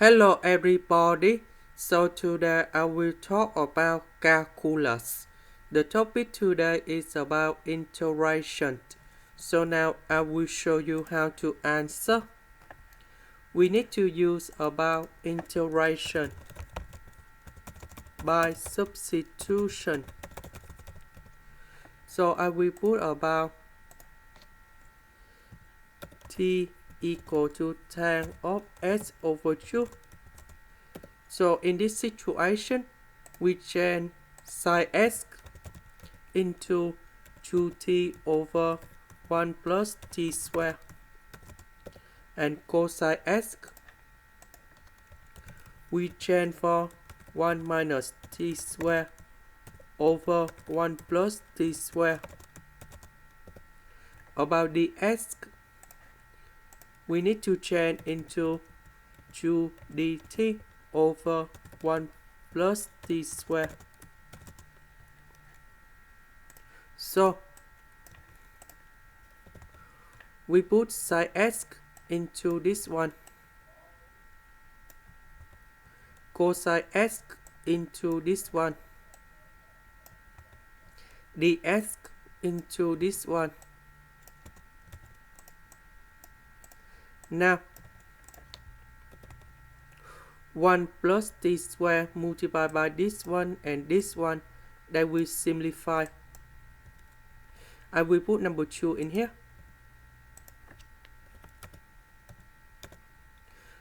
Hello everybody, so today I will talk about calculus. The topic today is about integration. So now I will show you how to answer. We need to use about integration by substitution. So I will put about t equal to tan of s over 2. So in this situation, we change sin x into 2t over 1 plus t squared, and cosine x we change for 1 minus t squared over 1 plus t squared. About the x, we need to change into 2 dt over 1 plus t squared. So we put sin x into this one, cosine x into this one, dx into this one. Now 1 plus t squared multiplied by this one and this one, that will simplify. I will put number 2 in here.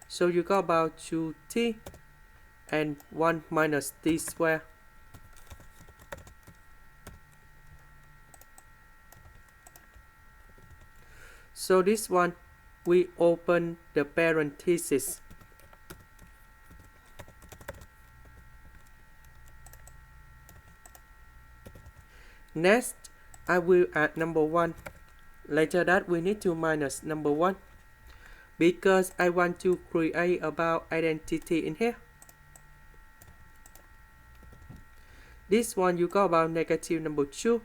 So you got about 2t and 1 minus t squared. So this one, we open the parenthesis. Next, I will add number 1. Later that we need to minus number 1, because I want to create about identity in here. This one you got about negative number 2.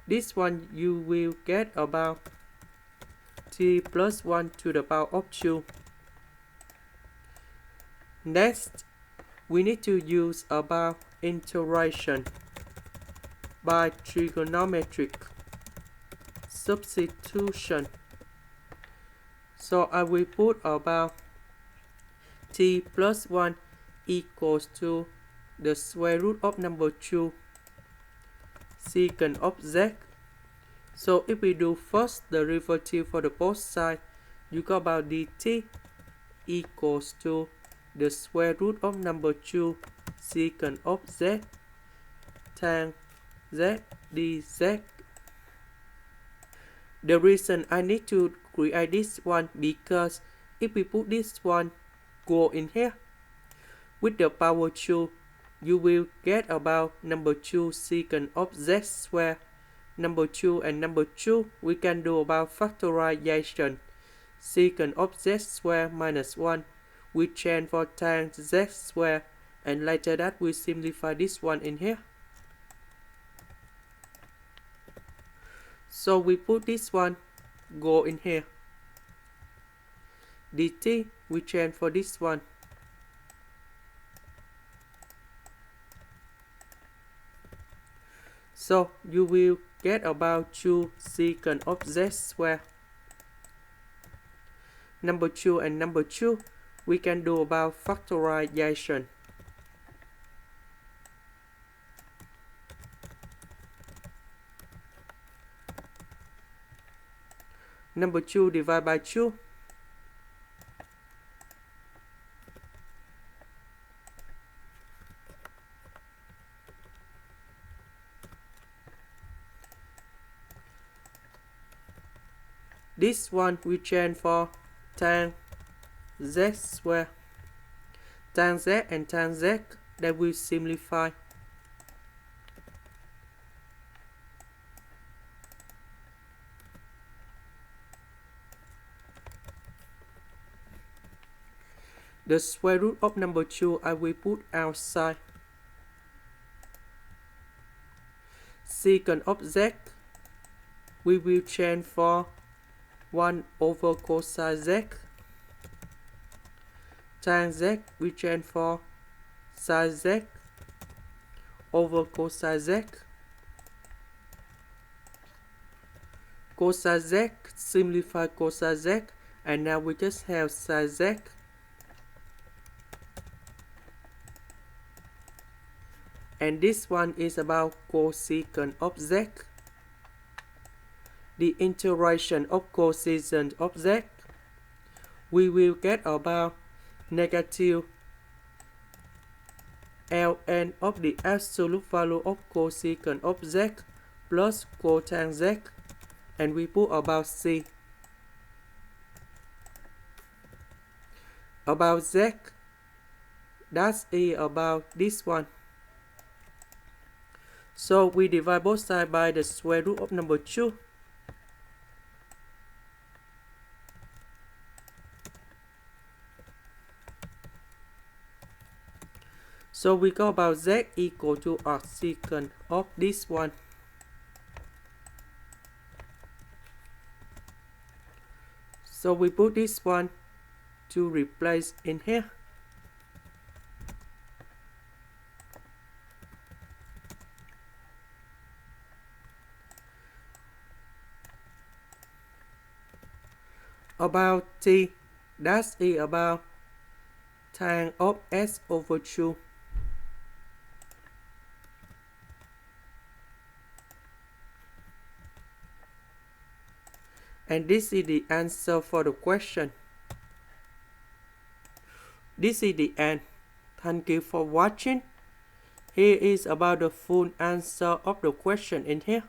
This one you will get about t plus 1 to the power of 2. Next, we need to use about integration by trigonometric substitution. So I will put about t plus 1 equals to the square root of number 2 secant of z. So if we do first the derivative for the both sides, you got about dt equals to the square root of number 2 secant of z tan z dz. The reason I need to create this one, because if we put this one go in here with the power 2, you will get about number 2 secant of z square. Number 2 and number 2, we can do about factorization. Secant of z square minus 1, we change for tan z square, and later that we simplify this one in here. So we put this one go in here. dt we change for this one. So you will get about 2 secant of z square. Number 2 and number 2, we can do about factorization. Number 2 divided by 2. This one we change for tan z square. Tan z and tan z, that will simplify. The square root of number 2 I will put outside. Secant of z, we will change for 1 over cosine z tan z, we change for sin z over cosine z. Cosine z simplify cosine z, and now we just have sin z. And this one is about cosecant of z. The integration of cosecant of z, we will get about negative ln of the absolute value of cosecant of z plus cotan z, and we put about c. About z, that's about this one. So we divide both sides by the square root of number 2. So we got about z equal to arcsecant of this one. So we put this one to replace in here. About t, that's about tan of s over 2. And this is the answer for the question. This is the end. Thank you for watching. Here is about the full answer of the question in here.